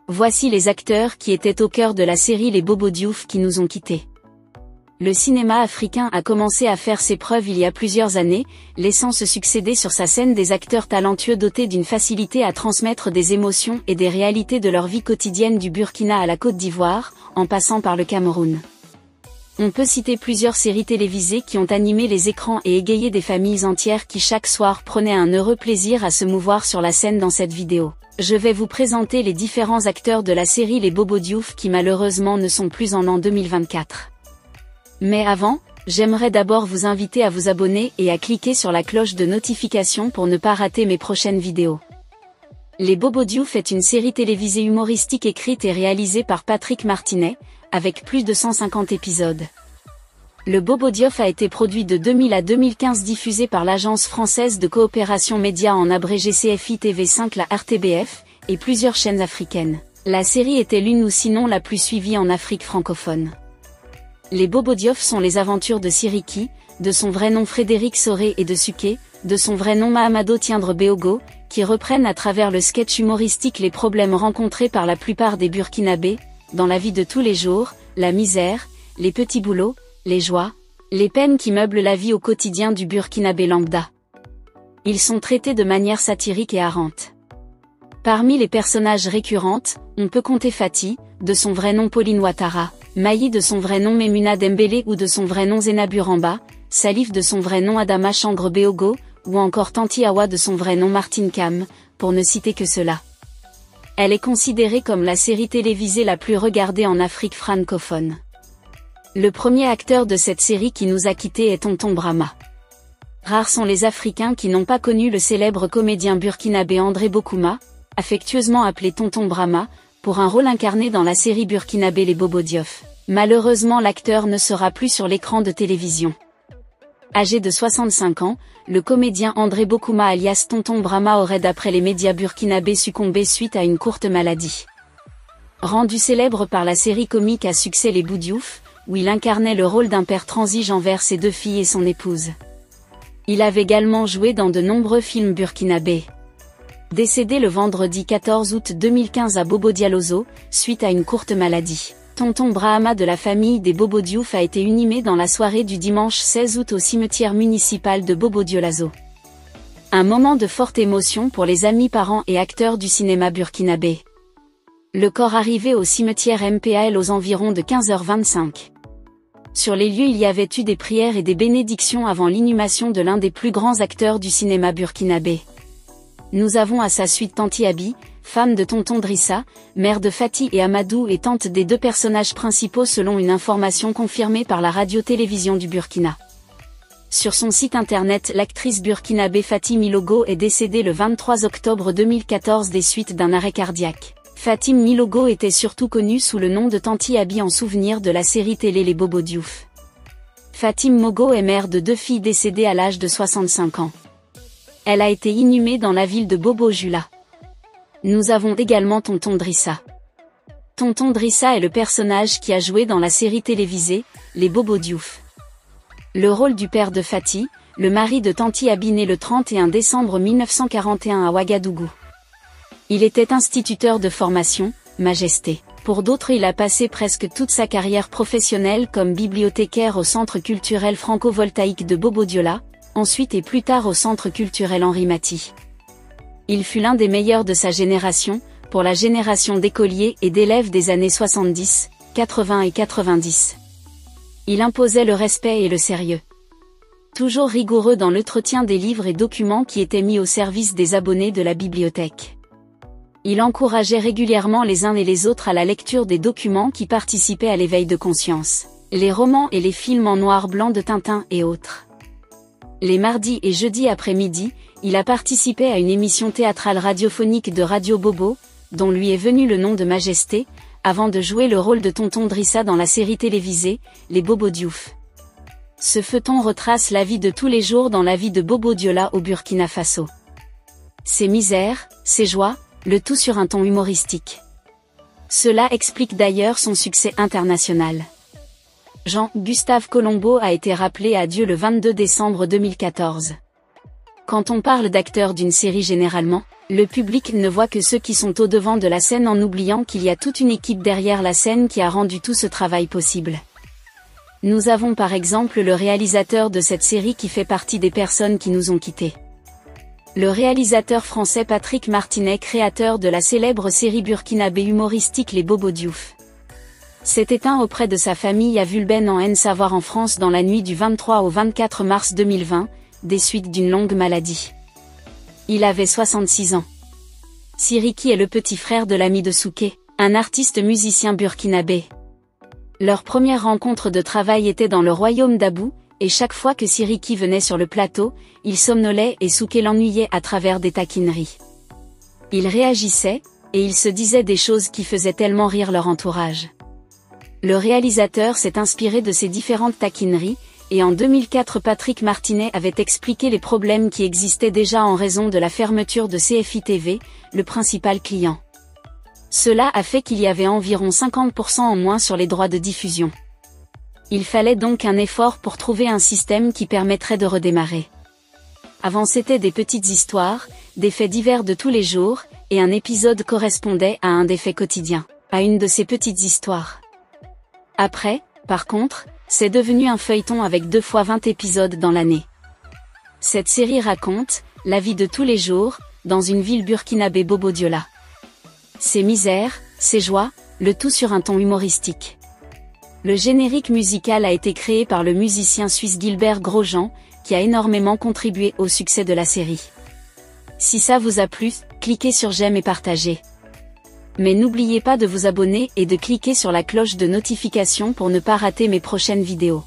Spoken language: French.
Voici les acteurs qui étaient au cœur de la série Les Bobos Diouf qui nous ont quittés. Le cinéma africain a commencé à faire ses preuves il y a plusieurs années, laissant se succéder sur sa scène des acteurs talentueux dotés d'une facilité à transmettre des émotions et des réalités de leur vie quotidienne du Burkina à la Côte d'Ivoire, en passant par le Cameroun. On peut citer plusieurs séries télévisées qui ont animé les écrans et égayé des familles entières qui chaque soir prenaient un heureux plaisir à se mouvoir sur la scène dans cette vidéo. Je vais vous présenter les différents acteurs de la série Les Bobos Diouf qui malheureusement ne sont plus en l'an 2024. Mais avant, j'aimerais d'abord vous inviter à vous abonner et à cliquer sur la cloche de notification pour ne pas rater mes prochaines vidéos. Les Bobos Diouf est une série télévisée humoristique écrite et réalisée par Patrick Martinet, avec plus de 150 épisodes. Le Bobos Diouf a été produit de 2000 à 2015 diffusé par l'agence française de coopération média en abrégé CFI TV5 la RTBF, et plusieurs chaînes africaines. La série était l'une ou sinon la plus suivie en Afrique francophone. Les Bobos Diouf sont les aventures de Siriki, de son vrai nom Frédéric Soré et de Suké, de son vrai nom Mahamadou Tiendre Beogo, qui reprennent à travers le sketch humoristique les problèmes rencontrés par la plupart des Burkinabés, dans la vie de tous les jours, la misère, les petits boulots, les joies, les peines qui meublent la vie au quotidien du Burkinabé lambda. Ils sont traités de manière satirique et harante. Parmi les personnages récurrentes, on peut compter Fati, de son vrai nom Pauline Ouattara, Maï de son vrai nom Memuna Dembélé ou de son vrai nom Zainabou Ramba, Salif de son vrai nom Adama Changre Beogo, ou encore Tanti Awa de son vrai nom Martine Kam, pour ne citer que cela. Elle est considérée comme la série télévisée la plus regardée en Afrique francophone. Le premier acteur de cette série qui nous a quittés est Tonton Brahma. Rares sont les Africains qui n'ont pas connu le célèbre comédien burkinabé André Bokouma, affectueusement appelé Tonton Brahma, pour un rôle incarné dans la série burkinabé Les Bobos Diouf. Malheureusement l'acteur ne sera plus sur l'écran de télévision. Âgé de 65 ans, le comédien André Bokouma alias Tonton Brahma aurait d'après les médias burkinabés succombé suite à une courte maladie. Rendu célèbre par la série comique à succès Les Bobos Diouf, où il incarnait le rôle d'un père transige envers ses deux filles et son épouse. Il avait également joué dans de nombreux films burkinabés. Décédé le vendredi 14 août 2015 à Bobo Dioulasso, suite à une courte maladie. Tonton Brahma de la famille des Bobos Diouf a été inhumé dans la soirée du dimanche 16 août au cimetière municipal de Bobo Dioulasso. Un moment de forte émotion pour les amis, parents et acteurs du cinéma burkinabé. Le corps arrivé au cimetière MPAL aux environs de 15h25. Sur les lieux il y avait eu des prières et des bénédictions avant l'inhumation de l'un des plus grands acteurs du cinéma burkinabé. Nous avons à sa suite Tanti Abi, femme de Tonton Drissa, mère de Fati et Amadou et tante des deux personnages principaux selon une information confirmée par la radio-télévision du Burkina. Sur son site internet, l'actrice burkinabé Fatim Milogo est décédée le 23 octobre 2014 des suites d'un arrêt cardiaque. Fatim Milogo était surtout connue sous le nom de Tanti Abi en souvenir de la série télé Les Bobos Diouf. Fatim Mogo est mère de deux filles décédées à l'âge de 65 ans. Elle a été inhumée dans la ville de Bobo Jula. Nous avons également Tonton Drissa. Tonton Drissa est le personnage qui a joué dans la série télévisée, Les Bobos Diouf. Le rôle du père de Fati, le mari de Tanti Abi né le 31 décembre 1941 à Ouagadougou. Il était instituteur de formation, Majesté. Pour d'autres il a passé presque toute sa carrière professionnelle comme bibliothécaire au Centre culturel franco-voltaïque de Bobo Dioula, ensuite et plus tard au Centre culturel Henri Mathy. Il fut l'un des meilleurs de sa génération, pour la génération d'écoliers et d'élèves des années 70, 80 et 90. Il imposait le respect et le sérieux. Toujours rigoureux dans l'entretien des livres et documents qui étaient mis au service des abonnés de la bibliothèque. Il encourageait régulièrement les uns et les autres à la lecture des documents qui participaient à l'éveil de conscience, les romans et les films en noir-blanc de Tintin et autres. Les mardis et jeudis après-midi, il a participé à une émission théâtrale radiophonique de Radio Bobo, dont lui est venu le nom de Majesté, avant de jouer le rôle de Tonton Drissa dans la série télévisée, Les Bobos Diouf. Ce feuilleton retrace la vie de tous les jours dans la vie de Bobo Dioula au Burkina Faso. Ses misères, ses joies, le tout sur un ton humoristique. Cela explique d'ailleurs son succès international. Jean-Gustave Colombo a été rappelé à Dieu le 22 décembre 2014. Quand on parle d'acteurs d'une série généralement, le public ne voit que ceux qui sont au devant de la scène en oubliant qu'il y a toute une équipe derrière la scène qui a rendu tout ce travail possible. Nous avons par exemple le réalisateur de cette série qui fait partie des personnes qui nous ont quittés. Le réalisateur français Patrick Martinet, créateur de la célèbre série burkinabé humoristique Les Bobos Diouf, s'est éteint auprès de sa famille à Vulben en Haine-Savoie en France dans la nuit du 23 au 24 mars 2020, des suites d'une longue maladie. Il avait 66 ans. Siriki est le petit frère de l'ami de Souké, un artiste musicien burkinabé. Leur première rencontre de travail était dans le royaume d'Abou, et chaque fois que Siriki venait sur le plateau, il somnolait et Souké l'ennuyait à travers des taquineries. Ils réagissaient, et ils se disaient des choses qui faisaient tellement rire leur entourage. Le réalisateur s'est inspiré de ces différentes taquineries, et en 2004 Patrick Martinet avait expliqué les problèmes qui existaient déjà en raison de la fermeture de CFI TV, le principal client. Cela a fait qu'il y avait environ 50% en moins sur les droits de diffusion. Il fallait donc un effort pour trouver un système qui permettrait de redémarrer. Avant c'était des petites histoires, des faits divers de tous les jours, et un épisode correspondait à un des faits quotidiens, à une de ces petites histoires. Après, par contre, c'est devenu un feuilleton avec 2 fois 20 épisodes dans l'année. Cette série raconte la vie de tous les jours, dans une ville burkinabé Bobo Dioula. Ses misères, ses joies, le tout sur un ton humoristique. Le générique musical a été créé par le musicien suisse Gilbert Grosjean, qui a énormément contribué au succès de la série. Si ça vous a plu, cliquez sur j'aime et partagez. Mais n'oubliez pas de vous abonner et de cliquer sur la cloche de notification pour ne pas rater mes prochaines vidéos.